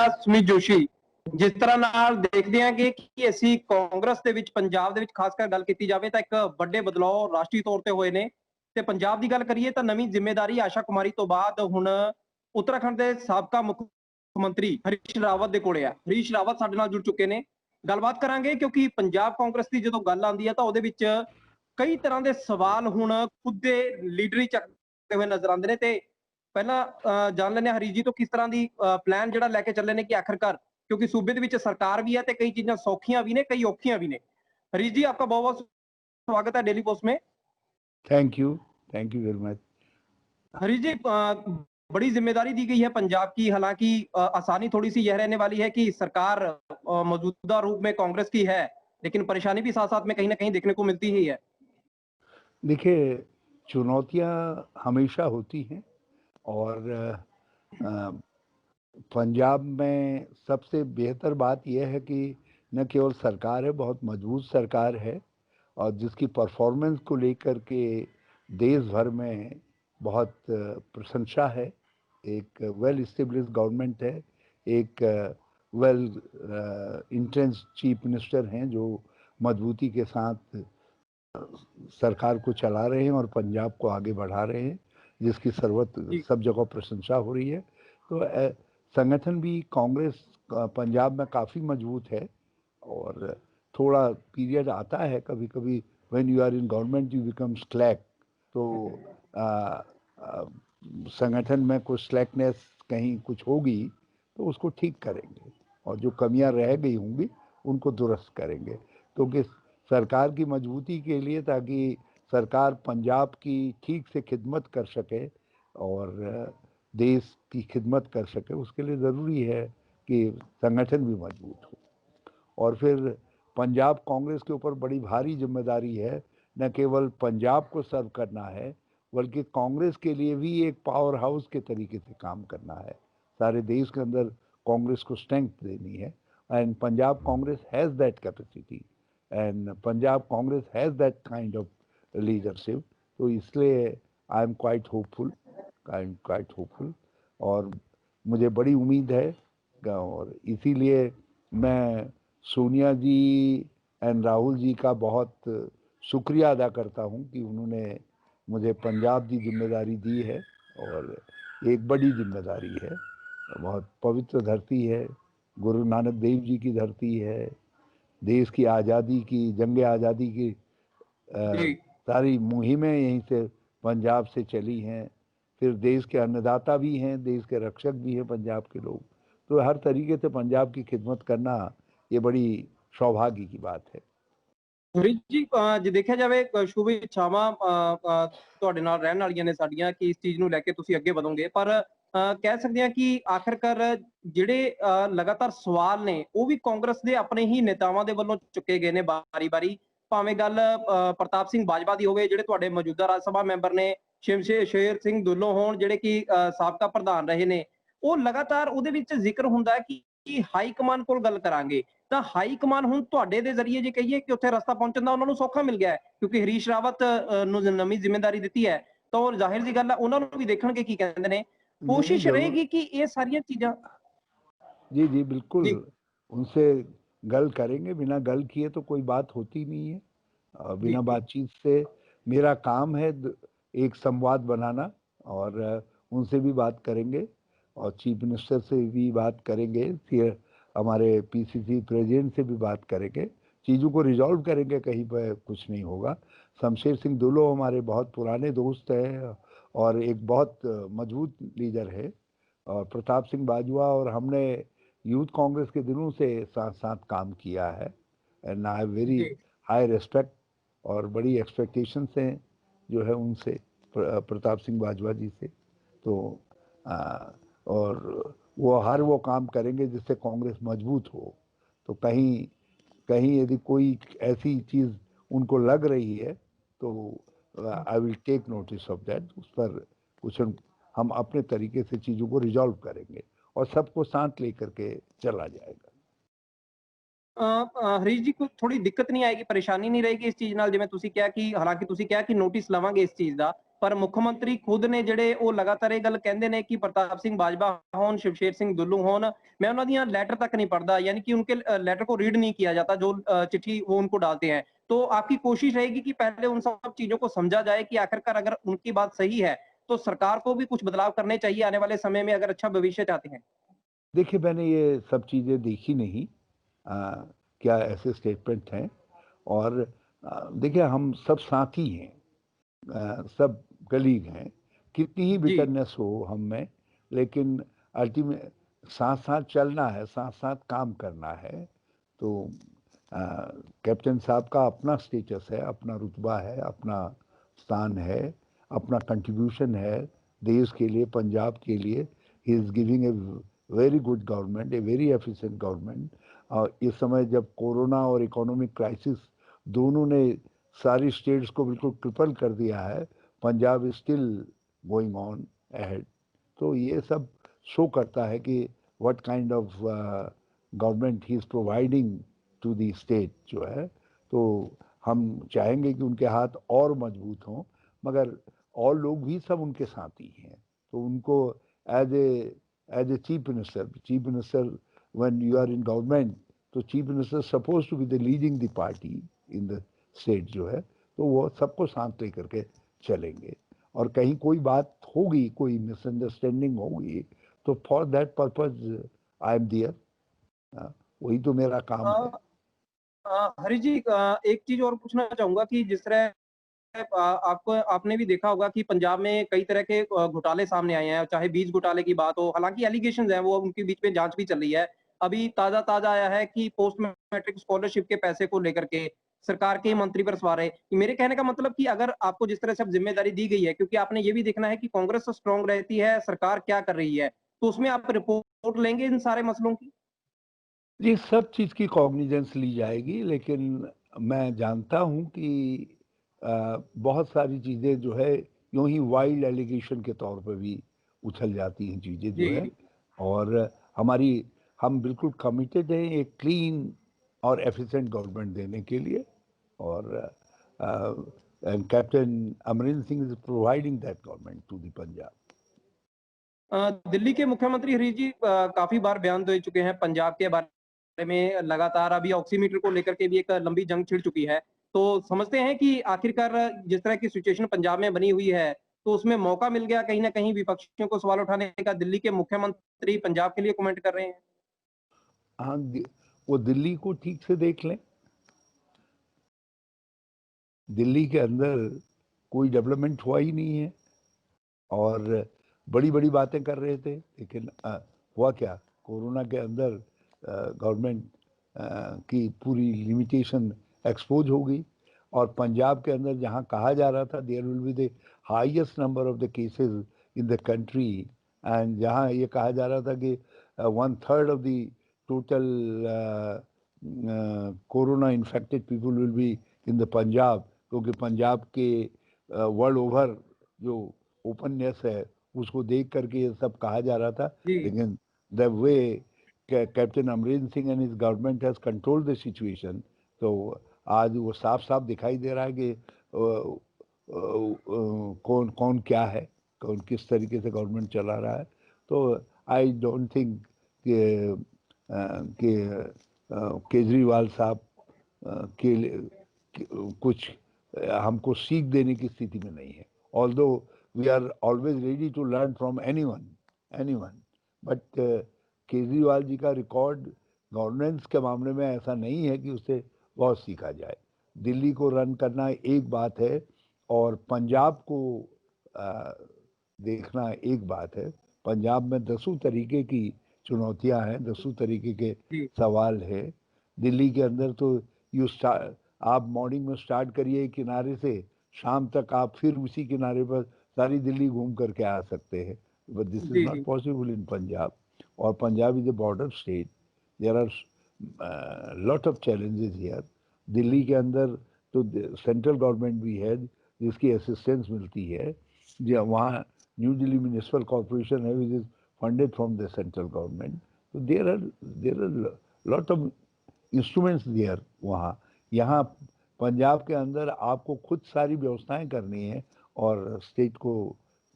ਸੁਮੀਤ ਜੋਸ਼ੀ। ਜਿਸ ਤਰ੍ਹਾਂ ਨਾਲ ਦੇਖਦੇ ਹਾਂਗੇ ਕਿ ਅਸੀਂ ਕਾਂਗਰਸ ਦੇ ਵਿੱਚ ਪੰਜਾਬ ਦੇ ਵਿੱਚ ਖਾਸ ਕਰ ਗੱਲ ਕੀਤੀ ਜਾਵੇ ਤਾਂ ਇੱਕ ਵੱਡੇ ਬਦਲਾਅ ਰਾਸ਼ਟਰੀ ਤੌਰ ਤੇ ਹੋਏ ਨੇ ਤੇ ਪੰਜਾਬ ਦੀ ਗੱਲ ਕਰੀਏ ਤਾਂ ਨਵੀਂ ਜ਼ਿੰਮੇਵਾਰੀ ਆਸ਼ਾ ਕੁਮਾਰੀ ਤੋਂ ਬਾਅਦ ਹੁਣ ਉੱਤਰਾਖੰਡ ਦੇ ਸਾਬਕਾ ਮੁੱਖ ਮੰਤਰੀ ਹਰੀਸ਼ ਰਾਵਤ ਦੇ ਕੋਲੇ ਆ। ਹਰੀਸ਼ ਰਾਵਤ ਸਾਡੇ ਨਾਲ ਜੁੜ ਚੁੱਕੇ ਨੇ, ਗੱਲਬਾਤ ਕਰਾਂਗੇ ਕਿਉਂਕਿ ਪੰਜਾਬ ਕਾਂਗਰਸ ਦੀ ਜਦੋਂ ਗੱਲ ਆਉਂਦੀ ਹੈ ਤਾਂ ਉਹਦੇ ਵਿੱਚ ਕਈ ਤਰ੍ਹਾਂ ਦੇ ਸਵਾਲ ਹੁਣ ਖੁਦ ਦੇ ਲੀਡਰ ਹੀ ਚੱਕਦੇ ਹੋਏ ਨਜ਼ਰ ਆਉਂਦੇ ਨੇ। ਤੇ ਪਹਿਲਾਂ ਜਾਣ ਲੈਂਦੇ ਹਾਂ ਹਰੀਸ਼ ਜੀ ਤੋਂ ਕਿਸ ਤਰ੍ਹਾਂ ਦੀ ਪਲਾਨ ਜਿਹੜਾ ਲੈ ਕੇ ਚੱਲੇ ਨੇ ਕਿ ਆਖਿਰਕਾਰ क्योंकि सूबे ਦੇ सरकार भी है तो कई चीजें सौखियां भी ने कई औखियां भी ने। हरीश जी आपका बहुत बहुत स्वागत है डेली पोस्ट में। Thank you very much. Harish ji बड़ी जिम्मेदारी दी गई है पंजाब की, हालांकि आसानी थोड़ी सी यह रहने वाली है कि सरकार मौजूदा रूप में कांग्रेस की है लेकिन परेशानी भी साथ साथ में कहीं ना कहीं देखने को मिलती ही है। देखिए चुनौतियां हमेशा होती हैं और पंजाब में सबसे बेहतर बात यह है कि न केवल सरकार है, बहुत मजबूत सरकार है और जिसकी परफॉर्मेंस को लेकर के देश भर में बहुत प्रशंसा है। एक वेल इस्टेब्लिश गवर्नमेंट है, एक वेल इंटेंस चीफ मिनिस्टर हैं जो मजबूती के साथ सरकार को चला रहे हैं और पंजाब को आगे बढ़ा रहे हैं, जिसकी सब जगह प्रशंसा हो रही है। तो संगठन भी कांग्रेस पंजाब में काफ़ी मजबूत है और थोड़ा पीरियड आता है कभी कभी when you are in government you become slack, तो संगठन में कुछ स्लैकनेस कहीं कुछ होगी तो उसको ठीक करेंगे और जो कमियां रह गई होंगी उनको दुरुस्त करेंगे। क्योंकि सरकार की मजबूती के लिए, ताकि सरकार पंजाब की ठीक से खिदमत कर सके और देश की खिदमत कर सके, उसके लिए ज़रूरी है कि संगठन भी मजबूत हो। और फिर पंजाब कांग्रेस के ऊपर बड़ी भारी जिम्मेदारी है, न केवल पंजाब को सर्व करना है बल्कि कांग्रेस के लिए भी एक पावर हाउस के तरीके से काम करना है। सारे देश के अंदर कांग्रेस को स्ट्रेंथ देनी है and Punjab Congress has that capacity and Punjab Congress has that kind of leadership. तो इसलिए आई एम क्वाइट होपफुल और मुझे बड़ी उम्मीद है और इसीलिए मैं सोनिया जी एंड राहुल जी का बहुत शुक्रिया अदा करता हूं कि उन्होंने मुझे पंजाब की जिम्मेदारी दी है और एक बड़ी जिम्मेदारी है। बहुत पवित्र धरती है, गुरु नानक देव जी की धरती है, देश की आज़ादी की, जंग आज़ादी की सारी मुहिमें यहीं से पंजाब से चली हैं। फिर देश के अन्नदाता भी हैं, देश के रक्षक भी हैं पंजाब के लोग। तो हर तरीके से पंजाब की खिदमत करना ये बड़ी सौभाग्य की बात है। हरीश जी ਜੇ ਦੇਖਿਆ ਜਾਵੇ ਸ਼ੁਭ ਇੱਛਾਵਾਂ ਤੁਹਾਡੇ ਨਾਲ ਰਹਿਣ ਵਾਲੀਆਂ ਨੇ ਸਾਡੀਆਂ ਕਿ ਇਸ ਚੀਜ਼ ਨੂੰ ਲੈ ਕੇ ਤੁਸੀਂ ਅੱਗੇ ਵਧੋਗੇ, ਪਰ ਕਹਿ ਸਕਦੇ ਹਾਂ ਕਿ ਆਖਰਕਾਰ ਜਿਹੜੇ ਲਗਾਤਾਰ ਸਵਾਲ ਨੇ ਉਹ ਵੀ ਕਾਂਗਰਸ ਦੇ ਆਪਣੇ ਹੀ ਨੇਤਾਵਾਂ ਦੇ ਵੱਲੋਂ ਚੁੱਕੇ ਗਏ ਨੇ ਬਾਰੀ-ਬਾਰੀ, ਭਾਵੇਂ ਗੱਲ ਪ੍ਰਤਾਪ ਸਿੰਘ ਬਾਜਵਾ ਦੀ ਹੋਵੇ ਜਿਹੜੇ ਤੁਹਾਡੇ ਮੌਜੂਦਾ ਰਾਜ ਸਭਾ ਮੈਂਬਰ ਨੇ, ਸ਼ਮਸ਼ੇਰ ਸਿੰਘ ਦੁੱਲੋ ਹੋਣ ਜਿਹੜੇ ਕਿ ਸਾਬਕਾ ਪ੍ਰਧਾਨ ਰਹੇ ਨੇ, ਉਹ ਲਗਾਤਾਰ ਉਹਦੇ ਵਿੱਚ ਜ਼ਿਕਰ ਹੁੰਦਾ ਕਿ ਹਾਈ ਕਮਾਨ ਕੋਲ ਗੱਲ ਕਰਾਂਗੇ ਤਾਂ ਹਾਈ ਕਮਾਨ ਹੁਣ ਤੁਹਾਡੇ ਦੇ ਜ਼ਰੀਏ ਜੇ ਕਹੀਏ ਕਿ ਉੱਥੇ ਰਸਤਾ ਪਹੁੰਚਣ ਦਾ ਉਹਨਾਂ ਨੂੰ ਸੌਖਾ ਮਿਲ ਗਿਆ ਹੈ ਕਿਉਂਕਿ ਹਰੀਸ਼ ਰਾਵਤ ਨੂੰ ਨਵੀਂ ਜ਼ਿੰਮੇਵਾਰੀ ਦਿੱਤੀ ਹੈ ਤਾਂ ਉਹ ਜ਼ਾਹਿਰ ਜੀ ਗੱਲ ਹੈ ਉਹਨਾਂ ਨੂੰ ਵੀ ਦੇਖਣਗੇ ਕੀ ਕਹਿੰਦੇ ਨੇ। कोशिश रहेगी कि ये सारी चीजें जी बिल्कुल उनसे गल करेंगे, बिना गल किए तो कोई बात होती नहीं है। बिना बातचीत से मेरा काम है एक संवाद बनाना और उनसे भी बात करेंगे और चीफ मिनिस्टर से भी बात करेंगे, फिर हमारे पीसीसी प्रेसिडेंट से भी बात करेंगे, चीज़ों को रिजॉल्व करेंगे, कहीं पर कुछ नहीं होगा। शमशेर सिंह दुल्लो हमारे बहुत पुराने दोस्त हैं और एक बहुत मजबूत लीडर है और प्रताप सिंह बाजवा और हमने यूथ कांग्रेस के दिनों से साथ साथ काम किया है and I have very high respect और बड़ी एक्सपेक्टेशंस हैं जो है उनसे, प्रताप सिंह बाजवा जी से। तो और वो काम करेंगे जिससे कांग्रेस मजबूत हो। तो कहीं यदि कोई ऐसी चीज़ उनको लग रही है तो I will take notice of that, उस पर कुछ हम अपने तरीके से चीज़ों को रिजॉल्व करेंगे और सबको साथ लेकर के चला जाएगा। हरीश जी को थोड़ी दिक्कत नहीं आएगी, परेशानी नहीं रहेगी इस चीज नाल, जिवें तुसीं कहा कि हालांकि तुसीं कहा कि नोटिस लवांगे इस चीज का, ਪਰ ਮੁੱਖ ਮੰਤਰੀ ਖੁਦ ਨੇ ਜਿਹੜੇ ਉਹ ਲਗਾਤਾਰ ਇਹ ਗੱਲ ਕਹਿੰਦੇ ਨੇ ਕਿ ਪ੍ਰਤਾਪ ਸਿੰਘ बाजवा होन, शिवशेर सिंह दुल्लू होन, मैं उन्हों ਦੀਆਂ लेटर तक नहीं पढ़ता, यानी कि उनके लेटर को रीड नहीं किया जाता जो चिट्ठी वो उनको डालते हैं। तो आपकी कोशिश रहेगी कि पहले उन सब चीजों को समझा जाए कि आखिरकार अगर उनकी बात सही है तो सरकार को भी कुछ बदलाव करने चाहिए आने वाले समय में, अगर अच्छा भविष्य चाहते हैं। देखिए, मैंने ये सब चीज़ें देखी नहीं, क्या ऐसे स्टेटमेंट हैं। और देखिए, हम सब साथी हैं, सब कलीग हैं, कितनी ही जी। बिटरनेस हो हम में, लेकिन अल्टीमेट साथ साथ चलना है, साथ साथ काम करना है। तो कैप्टन साहब का अपना स्टेटस है, अपना रुतबा है, अपना स्थान है, अपना कंट्रीब्यूशन है देश के लिए, पंजाब के लिए। He is giving a very good government, a very efficient government. और इस समय जब कोरोना और इकोनॉमिक क्राइसिस दोनों ने सारी स्टेट्स को बिल्कुल क्रिपल कर दिया है, Punjab is still going on ahead. तो ये सब शो करता है कि what kind of government he is providing to the state जो है। तो हम चाहेंगे कि उनके हाथ और मजबूत हों, मगर और लोग भी सब उनके साथ ही हैं। तो उनको as a chief minister when you are in government, तो chief minister suppose to be the leading the party in the state जो है। तो वो सबको साथ लेकर के चलेंगे, और कहीं कोई बात होगी, कोई मिसअंडरस्टैंडिंग होगी, तो for that purpose I am there. वही तो मेरा काम है। हरि जी, एक चीज और पूछना चाहूंगा कि जिस तरह आपको आपने भी देखा होगा कि पंजाब में कई तरह के घोटाले सामने आए हैं, चाहे बीज घोटाले की बात हो, हालांकि एलिगेशंस हैं वो उनके बीच में जांच भी चल रही है। अभी ताजा आया है कि पोस्ट मैट्रिक स्कॉलरशिप के पैसे को लेकर के सरकार के ही मंत्री पर सवार है। मेरे कहने का मतलब कि अगर आपको जिस तरह से अब जिम्मेदारी दी गई है, क्योंकि आपने ये भी देखना है कि कांग्रेस स्ट्रांग रहती है, सरकार क्या कर रही है, तो उसमें आप रिपोर्ट लेंगे इन सारे मसलों की। ये सब चीज़ की कॉग्निजेंस ली जाएगी, लेकिन मैं जानता हूँ कि बहुत सारी चीज़ें जो है यूं ही वाइल्ड एलिगेशन के तौर पर भी उछल जाती हैं चीज़ें जो है। जी। और हम बिल्कुल कमिटेड हैं एक क्लीन और एफिशिएंट गवर्नमेंट देने के लिए। और captain Amarinder Singh is providing that government to the Punjab. Delhi के मुख्यमंत्री हरीश जी काफी बार बयान दे चुके हैं पंजाब के बारे में, लगातार अभी ऑक्सीमीटर को लेकर के भी एक लंबी जंग छिड़ चुकी है। तो समझते हैं कि आखिरकार जिस तरह की सिचुएशन पंजाब में बनी हुई है, तो उसमें मौका मिल गया कहीं ना कहीं विपक्षियों को सवाल उठाने का। दिल्ली के मुख्यमंत्री पंजाब के लिए कमेंट कर रहे हैं। हाँ, वो दिल्ली को ठीक से देख लें। दिल्ली के अंदर कोई डेवलपमेंट हुआ ही नहीं है, और बड़ी बड़ी बातें कर रहे थे, लेकिन हुआ क्या? कोरोना के अंदर गवर्नमेंट की पूरी लिमिटेशन एक्सपोज हो गई। और पंजाब के अंदर जहां कहा जा रहा था there will be the highest number of the cases in the country, and जहां ये कहा जा रहा था कि 1/3 of the total corona infected people will be in the Punjab, क्योंकि पंजाब के वर्ल्ड ओवर जो ओपननेस है उसको देख करके ये सब कहा जा रहा था। जी। लेकिन the way captain Amarinder Singh and his government has controlled the situation, तो आज वो साफ साफ दिखाई दे रहा है कि कौन कौन क्या है, कौन किस तरीके से गवर्नमेंट चला रहा है। तो आई डोंट थिंक कि केजरीवाल साहब के कुछ हमको सीख देने की स्थिति में नहीं है। Although we are always ready to learn from anyone, but Kejriwal ji का रिकॉर्ड गवर्नेंस के मामले में ऐसा नहीं है कि उससे बहुत सीखा जाए। दिल्ली को रन करना एक बात है, और पंजाब को देखना एक बात है। पंजाब में दसों तरीके की चुनौतियां हैं, दसों तरीके के सवाल है। दिल्ली के अंदर तो आप मॉर्निंग में स्टार्ट करिए किनारे से, शाम तक आप फिर उसी किनारे पर सारी दिल्ली घूम करके आ सकते हैं, but this is not possible in Punjab. और Punjab is a border state, there are lot of challenges here. Delhi के अंदर तो सेंट्रल गवर्नमेंट भी है जिसकी असिस्टेंस मिलती है, जो वहाँ न्यू दिल्ली म्यूनिसिपल कॉर्पोरेशन है which is funded from the central government. तो there are lot of instruments there वहाँ। यहाँ पंजाब के अंदर आपको खुद सारी व्यवस्थाएं करनी है, और स्टेट को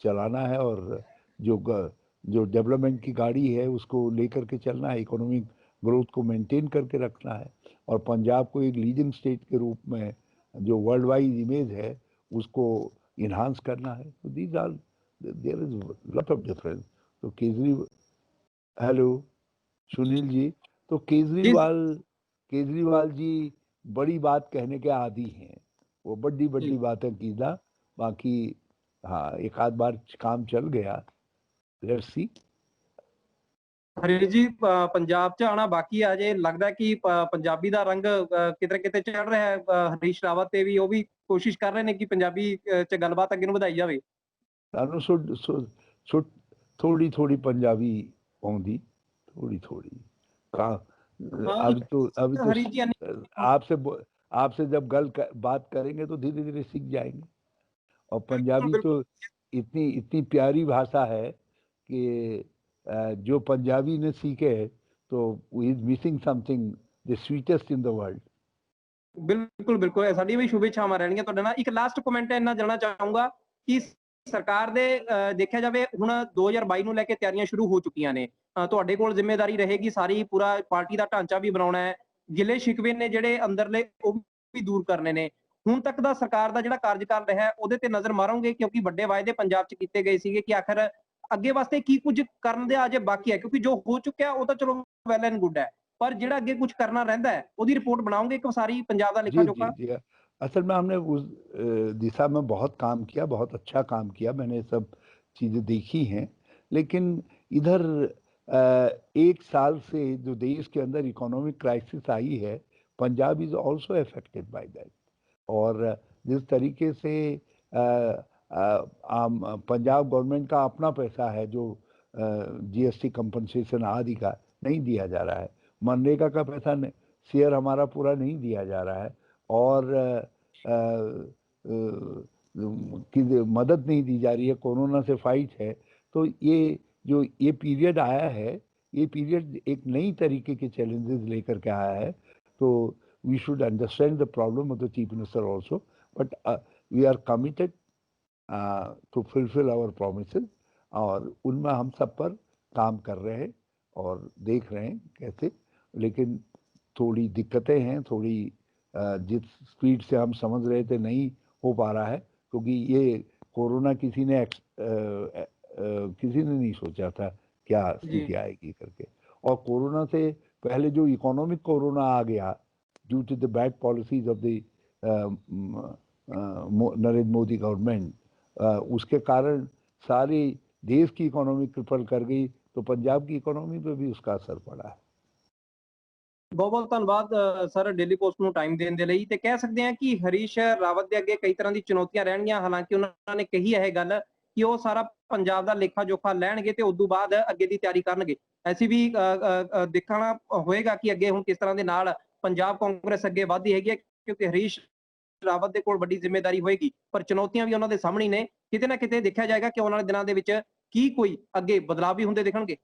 चलाना है और जो डेवलपमेंट की गाड़ी है उसको लेकर के चलना है, इकोनॉमिक ग्रोथ को मेंटेन करके रखना है और पंजाब को एक लीडिंग स्टेट के रूप में जो वर्ल्ड वाइड इमेज है उसको इन्हांस करना है। तो these are there is lot of difference. तो केजरीवाल, हेलो सुनील जी, तो केजरीवाल जी बड़ी बात कहने के आदी हैं, वो बड़ी बड़ी बातें कीदा, बाकी हाँ एक आध बार काम चल गया, लेट्स सी। ਹਰੀ ਜੀ ਪੰਜਾਬ ਚ ਆਣਾ ਬਾਕੀ ਆ ਜੇ ਲੱਗਦਾ ਕਿ ਪੰਜਾਬੀ ਦਾ ਰੰਗ ਕਿਤੇ ਕਿਤੇ ਚੜ ਰਿਹਾ ਹੈ ਹਰੀਸ਼ ਰਾਵਤ ਤੇ ਵੀ ਉਹ ਵੀ ਕੋਸ਼ਿਸ਼ ਕਰ ਰਹੇ ਨੇ ਕਿ ਪੰਜਾਬੀ ਚ ਗੱਲਬਾਤ ਅੱਗੇ ਨੂੰ ਵਧਾਈ ਜਾਵੇ। ਸਾਨੂੰ थोड़ी थोड़ी पंजाबी आउंदी, थोड़ी थोड़ी का हाँ अभी तो हरी जी आपसे जब बात करेंगे तो धीरे धीरे सीख जाएंगे। और बिल्कुल पंजाबी तो बिल्कुल इतनी इतनी प्यारी भाषा है कि जो पंजाबी ने सीखे तो is missing something the sweetest in the world. ਬਿਲਕੁਲ ਬਿਲਕੁਲ ਸਾਡੀ ਵੀ ਸ਼ੁਭੇਛਾਵਾਂ ਰਹਿਣਗੀਆਂ ਤੁਹਾਡੇ ਨਾਲ। ਇੱਕ ਲਾਸਟ ਕਮੈਂਟ ਇੰਨਾ ਜਾਣਨਾ ਚਾਹੂੰਗਾ ਕਿ ਸਰਕਾਰ ਦੇ ਦੇਖਿਆ ਜਾਵੇ ਹੁਣ 2022 ਨੂੰ ਲੈ ਕੇ ਤਿਆਰੀਆਂ ਸ਼ੁਰੂ ਹੋ ਚੁੱਕੀਆਂ ਨੇ। ਤੁਹਾਡੇ ਕੋਲ ਜ਼ਿੰਮੇਵਾਰੀ ਰਹੇਗੀ ਸਾਰੀ, ਪੂਰਾ ਪਾਰਟੀ ਦਾ ਢਾਂਚਾ ਵੀ ਬਣਾਉਣਾ ਹੈ, ਗਿਲੇ ਸ਼ਿਕਵੇ ਨੇ ਜਿਹੜੇ ਅੰਦਰਲੇ ਉਹ ਵੀ ਦੂਰ ਕਰਨੇ ਨੇ। ਹੁਣ ਤੱਕ ਦਾ ਸਰਕਾਰ ਦਾ ਜਿਹੜਾ ਕਾਰਜਕਾਲ ਰਿਹਾ ਉਹਦੇ ਤੇ ਨਜ਼ਰ ਮਾਰੋਗੇ ਕਿਉਂਕਿ ਵੱਡੇ ਵਾਅਦੇ ਪੰਜਾਬ 'ਚ ਕੀਤੇ ਗਏ ਸੀਗੇ ਕਿ ਆਖਰ ਅੱਗੇ ਵਾਸਤੇ ਕੀ ਕੁਝ ਕਰਨ ਦੇ ਅਜੇ ਬਾਕੀ ਹੈ, ਕਿਉਂਕਿ ਜੋ ਹੋ ਚੁੱਕਿਆ ਉਹ ਤਾਂ ਚਲੋ ਵੈਲ ਐਂਡ ਗੁੱਡ ਹੈ, पर ਜਿਹੜਾ ਅੱਗੇ ਕੁਝ ਕਰਨਾ ਰਹਿੰਦਾ ਹੈ ਉਹਦੀ ਰਿਪੋर्ट बनाओगे ਇੱਕ ਸਾਰੀ ਪੰਜਾਬ ਦਾ लेखा जी जी जोखा। जी, असल में हमने उस दिशा में बहुत काम किया, बहुत अच्छा काम किया, मैंने सब चीज़ें देखी हैं। लेकिन इधर एक साल से जो देश के अंदर इकोनॉमिक क्राइसिस आई है, Punjab is also affected by that. और जिस तरीके से पंजाब गवर्नमेंट का अपना पैसा है जो जीएसटी कंपनसेशन आदि का नहीं दिया जा रहा है, मनरेगा का पैसा शेयर हमारा पूरा नहीं दिया जा रहा है और की मदद नहीं दी जा रही है, कोरोना से फाइट है। तो ये पीरियड आया है, ये पीरियड एक नई तरीके के चैलेंजेस लेकर के आया है। तो we should understand the problem of the chief minister also, but we are committed to fulfil our promises और उनमें हम सब पर काम कर रहे हैं और देख रहे हैं कैसे। लेकिन थोड़ी दिक्कतें हैं, थोड़ी जिस स्पीड से हम समझ रहे थे नहीं हो पा रहा है, क्योंकि ये कोरोना किसी ने नहीं सोचा था क्या स्थिति आएगी करके। और कोरोना से पहले जो इकोनॉमिक कोरोना आ गया due to the bad policies of the Narendra Modi government, उसके कारण सारी देश की इकोनॉमी क्रिपल कर गई, तो पंजाब की इकोनॉमी पे भी उसका असर पड़ा है। ਬਹੁਤ ਬਹੁਤ ਧੰਨਵਾਦ ਸਰ ਡੇਲੀ ਪੋਸਟ ਨੂੰ ਟਾਈਮ ਦੇਣ ਦੇ ਲਈ। ਤੇ ਕਹਿ ਸਕਦੇ ਹਾਂ ਕਿ ਹਰੀਸ਼ ਰਾਵਤ ਦੇ ਅੱਗੇ ਕਈ ਤਰ੍ਹਾਂ ਦੀ ਚੁਣੌਤੀਆਂ ਰਹਿਣਗੀਆਂ, ਹਾਲਾਂਕਿ ਉਹਨਾਂ ਨੇ ਕਹੀ ਇਹ ਗੱਲ ਕਿ ਉਹ ਸਾਰਾ ਪੰਜਾਬ ਦਾ ਲੇਖਾ ਜੋਖਾ ਲੈਣਗੇ ਤੇ ਉਦੋਂ ਬਾਅਦ ਅੱਗੇ ਦੀ ਤਿਆਰੀ ਕਰਨਗੇ। ਅਸੀਂ ਵੀ ਦੇਖਣਾ ਹੋਏਗਾ ਕਿ ਅੱਗੇ ਹੁਣ ਕਿਸ ਤਰ੍ਹਾਂ ਦੇ ਨਾਲ ਪੰਜਾਬ ਕਾਂਗਰਸ ਅੱਗੇ ਵਧਦੀ ਹੈਗੀ ਹੈ, ਕਿਉਂਕਿ ਹਰੀਸ਼ ਰਾਵਤ ਦੇ ਕੋਲ ਵੱਡੀ ਜ਼ਿੰਮੇਵਾਰੀ ਹੋਏਗੀ, ਪਰ ਚੁਣੌਤੀਆਂ ਵੀ ਉਹਨਾਂ ਦੇ ਸਾਹਮਣੇ ਨੇ। ਕਿਤੇ ਨਾ ਕਿਤੇ ਦੇਖਿਆ ਜਾਏਗਾ ਕਿ ਆਉਣ ਵਾਲੇ ਦਿਨਾਂ ਦੇ ਵਿੱਚ ਕੀ ਕੋਈ ਅੱਗੇ ਬਦਲਾਅ ਵੀ ਹੁੰਦੇ ਦਿਖਣਗੇ।